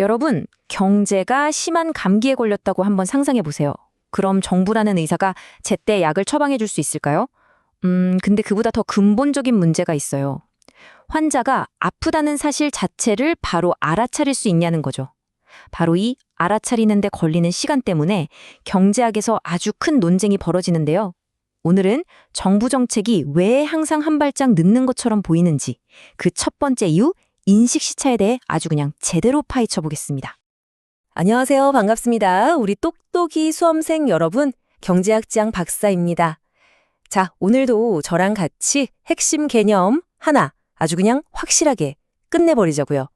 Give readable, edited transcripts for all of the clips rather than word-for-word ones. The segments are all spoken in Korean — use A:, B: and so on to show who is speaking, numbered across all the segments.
A: 여러분, 경제가 심한 감기에 걸렸다고 한번 상상해 보세요. 그럼 정부라는 의사가 제때 약을 처방해 줄 수 있을까요? 근데 그보다 더 근본적인 문제가 있어요. 환자가 아프다는 사실 자체를 바로 알아차릴 수 있냐는 거죠. 바로 이 알아차리는데 걸리는 시간 때문에 경제학에서 아주 큰 논쟁이 벌어지는데요. 오늘은 정부 정책이 왜 항상 한 발짝 늦는 것처럼 보이는지, 그 첫 번째 이유, 인식 시차에 대해 아주 그냥 제대로 파헤쳐 보겠습니다.
B: 안녕하세요. 반갑습니다. 우리 똑똑이 수험생 여러분, 경제학장 박사입니다. 자, 오늘도 저랑 같이 핵심 개념 하나 아주 그냥 확실하게 끝내버리자고요.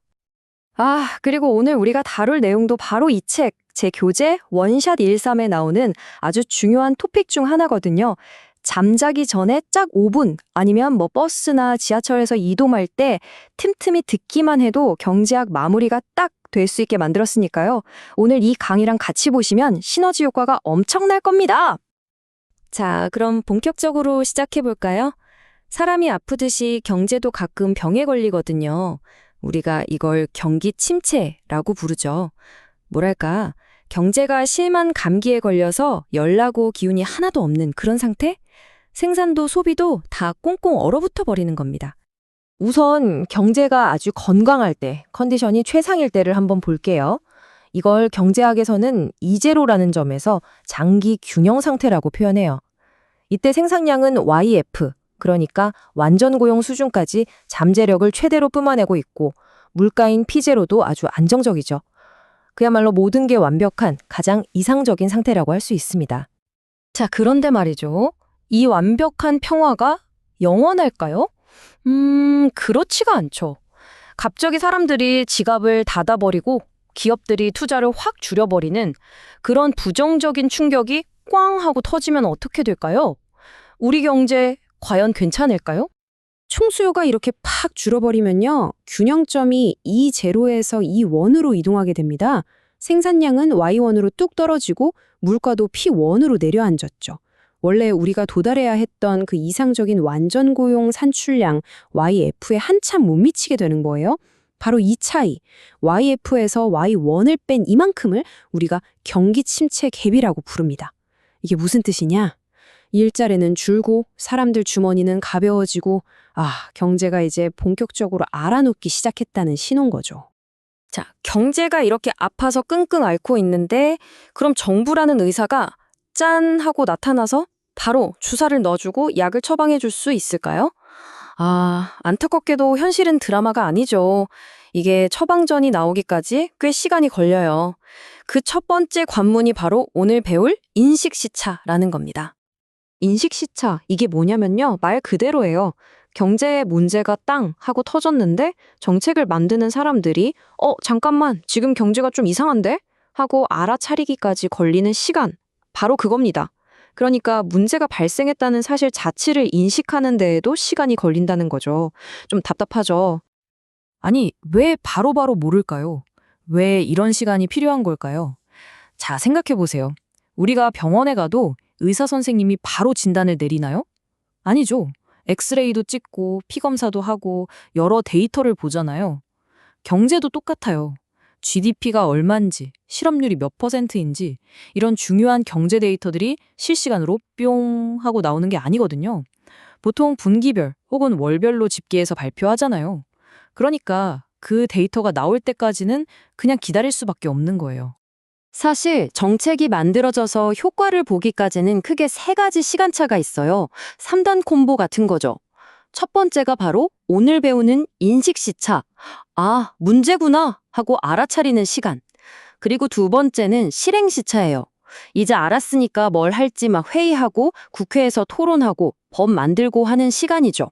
C: 그리고 오늘 우리가 다룰 내용도 바로 이 책, 제 교재 원샷 13에 나오는 아주 중요한 토픽 중 하나거든요. 잠자기 전에 짝 5분 아니면 버스나 지하철에서 이동할 때 틈틈이 듣기만 해도 경제학 마무리가 딱 될 수 있게 만들었으니까요. 오늘 이 강의랑 같이 보시면 시너지 효과가 엄청날 겁니다.
B: 자, 그럼 본격적으로 시작해 볼까요? 사람이 아프듯이 경제도 가끔 병에 걸리거든요. 우리가 이걸 경기 침체라고 부르죠. 뭐랄까, 경제가 심한 감기에 걸려서 열나고 기운이 하나도 없는 그런 상태? 생산도 소비도 다 꽁꽁 얼어붙어 버리는 겁니다. 우선 경제가 아주 건강할 때, 컨디션이 최상일 때를 한번 볼게요. 이걸 경제학에서는 이제로라는 점에서 장기 균형 상태라고 표현해요. 이때 생산량은 YF, 그러니까 완전 고용 수준까지 잠재력을 최대로 뿜어내고 있고 물가인 P제로도 아주 안정적이죠. 그야말로 모든 게 완벽한 가장 이상적인 상태라고 할 수 있습니다.
C: 자, 그런데 말이죠. 이 완벽한 평화가 영원할까요? 그렇지가 않죠. 갑자기 사람들이 지갑을 닫아버리고 기업들이 투자를 확 줄여버리는 그런 부정적인 충격이 꽝 하고 터지면 어떻게 될까요? 우리 경제 과연 괜찮을까요?
D: 총수요가 이렇게 팍 줄어버리면요. 균형점이 E0에서 E1으로 이동하게 됩니다. 생산량은 Y1으로 뚝 떨어지고 물가도 P1으로 내려앉았죠. 원래 우리가 도달해야 했던 그 이상적인 완전 고용 산출량 YF에 한참 못 미치게 되는 거예요. 바로 이 차이, YF에서 Y1을 뺀 이만큼을 우리가 경기 침체 갭이라고 부릅니다. 이게 무슨 뜻이냐? 일자리는 줄고 사람들 주머니는 가벼워지고 경제가 이제 본격적으로 알아눕기 시작했다는 신호인 거죠.
C: 자, 경제가 이렇게 아파서 끙끙 앓고 있는데 그럼 정부라는 의사가 짠 하고 나타나서 바로 주사를 넣어주고 약을 처방해 줄 수 있을까요? 안타깝게도 현실은 드라마가 아니죠. 이게 처방전이 나오기까지 꽤 시간이 걸려요. 그 첫 번째 관문이 바로 오늘 배울 인식시차라는 겁니다.
A: 인식시차, 이게 뭐냐면요. 말 그대로예요. 경제에 문제가 땅 하고 터졌는데 정책을 만드는 사람들이 잠깐만, 지금 경제가 좀 이상한데? 하고 알아차리기까지 걸리는 시간. 바로 그겁니다. 그러니까 문제가 발생했다는 사실 자체를 인식하는 데에도 시간이 걸린다는 거죠. 좀 답답하죠.
B: 아니, 왜 바로바로 모를까요? 왜 이런 시간이 필요한 걸까요? 자, 생각해 보세요. 우리가 병원에 가도 의사 선생님이 바로 진단을 내리나요? 아니죠. 엑스레이도 찍고 피검사도 하고 여러 데이터를 보잖아요. 경제도 똑같아요. GDP가 얼마인지, 실업률이 몇 %인지 이런 중요한 경제 데이터들이 실시간으로 뿅 하고 나오는 게 아니거든요. 보통 분기별 혹은 월별로 집계해서 발표하잖아요. 그러니까 그 데이터가 나올 때까지는 그냥 기다릴 수밖에 없는 거예요.
C: 사실 정책이 만들어져서 효과를 보기까지는 크게 3가지 시간차가 있어요. 3단 콤보 같은 거죠. 첫 번째가 바로 오늘 배우는 인식시차. 문제구나 하고 알아차리는 시간. 그리고 두 번째는 실행시차예요. 이제 알았으니까 뭘 할지 막 회의하고 국회에서 토론하고 법 만들고 하는 시간이죠.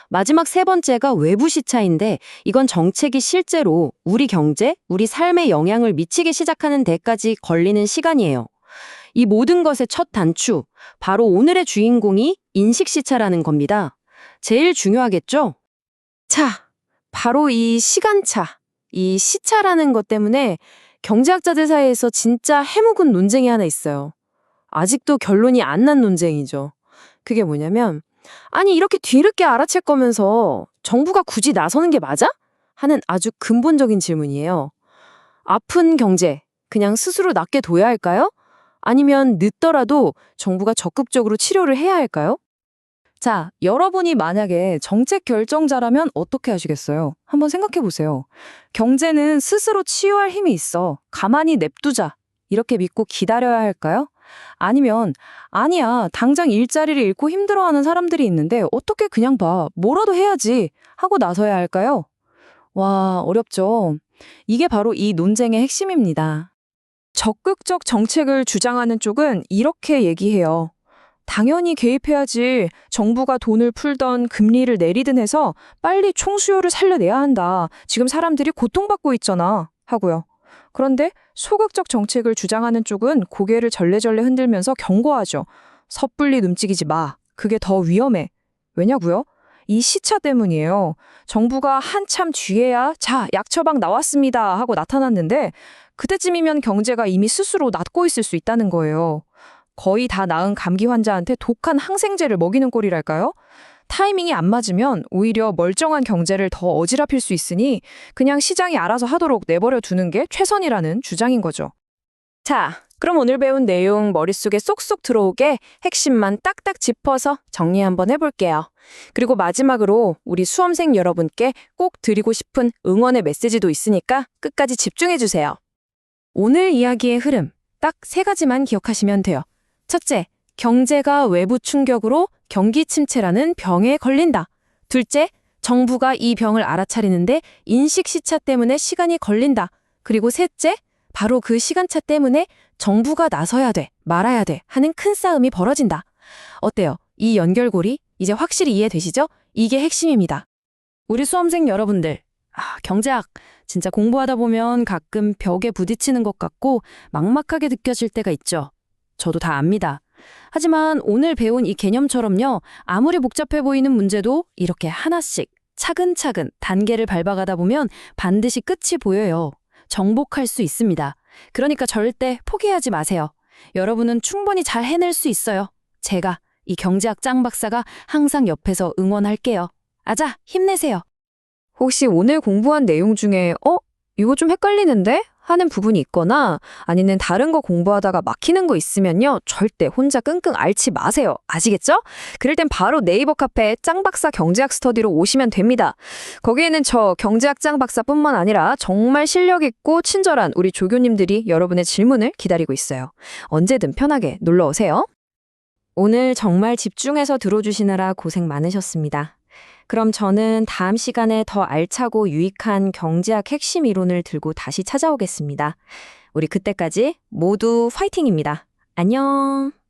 C: 마지막 세 번째가 외부 시차인데 이건 정책이 실제로 우리 경제, 우리 삶에 영향을 미치기 시작하는 데까지 걸리는 시간이에요. 이 모든 것의 첫 단추, 바로 오늘의 주인공이 인식시차라는 겁니다. 제일 중요하겠죠?
D: 자, 바로 이 시간차, 이 시차라는 것 때문에 경제학자들 사이에서 진짜 해묵은 논쟁이 하나 있어요. 아직도 결론이 안 난 논쟁이죠. 그게 뭐냐면 아니 이렇게 뒤늦게 알아챌 거면서 정부가 굳이 나서는 게 맞아? 하는 아주 근본적인 질문이에요.
C: 아픈 경제, 그냥 스스로 낫게 둬야 할까요? 아니면 늦더라도 정부가 적극적으로 치료를 해야 할까요?
B: 자, 여러분이 만약에 정책 결정자라면 어떻게 하시겠어요? 한번 생각해 보세요. 경제는 스스로 치유할 힘이 있어. 가만히 냅두자. 이렇게 믿고 기다려야 할까요? 아니면, 아니야, 당장 일자리를 잃고 힘들어하는 사람들이 있는데 어떻게 그냥 봐. 뭐라도 해야지. 하고 나서야 할까요? 와, 어렵죠? 이게 바로 이 논쟁의 핵심입니다. 적극적 정책을 주장하는 쪽은 이렇게 얘기해요. 당연히 개입해야지. 정부가 돈을 풀던 금리를 내리든 해서 빨리 총수요를 살려내야 한다. 지금 사람들이 고통받고 있잖아. 하고요. 그런데 소극적 정책을 주장하는 쪽은 고개를 절레절레 흔들면서 경고하죠. 섣불리 움직이지 마. 그게 더 위험해. 왜냐고요? 이 시차 때문이에요. 정부가 한참 뒤에야 자, 약 처방 나왔습니다 하고 나타났는데 그때쯤이면 경제가 이미 스스로 낫고 있을 수 있다는 거예요. 거의 다 나은 감기 환자한테 독한 항생제를 먹이는 꼴이랄까요? 타이밍이 안 맞으면 오히려 멀쩡한 경제를 더 어지럽힐 수 있으니 그냥 시장이 알아서 하도록 내버려 두는 게 최선이라는 주장인 거죠. 자, 그럼 오늘 배운 내용 머릿속에 쏙쏙 들어오게 핵심만 딱딱 짚어서 정리 한번 해볼게요. 그리고 마지막으로 우리 수험생 여러분께 꼭 드리고 싶은 응원의 메시지도 있으니까 끝까지 집중해주세요. 오늘 이야기의 흐름, 딱 3가지만 기억하시면 돼요. 첫째, 경제가 외부 충격으로 경기 침체라는 병에 걸린다. 둘째, 정부가 이 병을 알아차리는데 인식 시차 때문에 시간이 걸린다. 그리고 셋째, 바로 그 시간차 때문에 정부가 나서야 돼, 말아야 돼 하는 큰 싸움이 벌어진다. 어때요? 이 연결고리 이제 확실히 이해되시죠? 이게 핵심입니다. 우리 수험생 여러분들, 경제학 진짜 공부하다 보면 가끔 벽에 부딪히는 것 같고 막막하게 느껴질 때가 있죠. 저도 다 압니다. 하지만 오늘 배운 이 개념처럼요, 아무리 복잡해 보이는 문제도 이렇게 하나씩 차근차근 단계를 밟아가다 보면 반드시 끝이 보여요. 정복할 수 있습니다. 그러니까 절대 포기하지 마세요. 여러분은 충분히 잘 해낼 수 있어요. 제가 이 경제학 짱 박사가 항상 옆에서 응원할게요. 아자, 힘내세요.
A: 혹시 오늘 공부한 내용 중에 이거 좀 헷갈리는데? 하는 부분이 있거나 아니면 다른 거 공부하다가 막히는 거 있으면요. 절대 혼자 끙끙 앓지 마세요. 아시겠죠? 그럴 땐 바로 네이버 카페 짱박사 경제학 스터디로 오시면 됩니다. 거기에는 저 경제학 짱박사뿐만 아니라 정말 실력 있고 친절한 우리 조교님들이 여러분의 질문을 기다리고 있어요. 언제든 편하게 놀러 오세요. 오늘 정말 집중해서 들어주시느라 고생 많으셨습니다. 그럼 저는 다음 시간에 더 알차고 유익한 경제학 핵심 이론을 들고 다시 찾아오겠습니다. 우리 그때까지 모두 파이팅입니다. 안녕!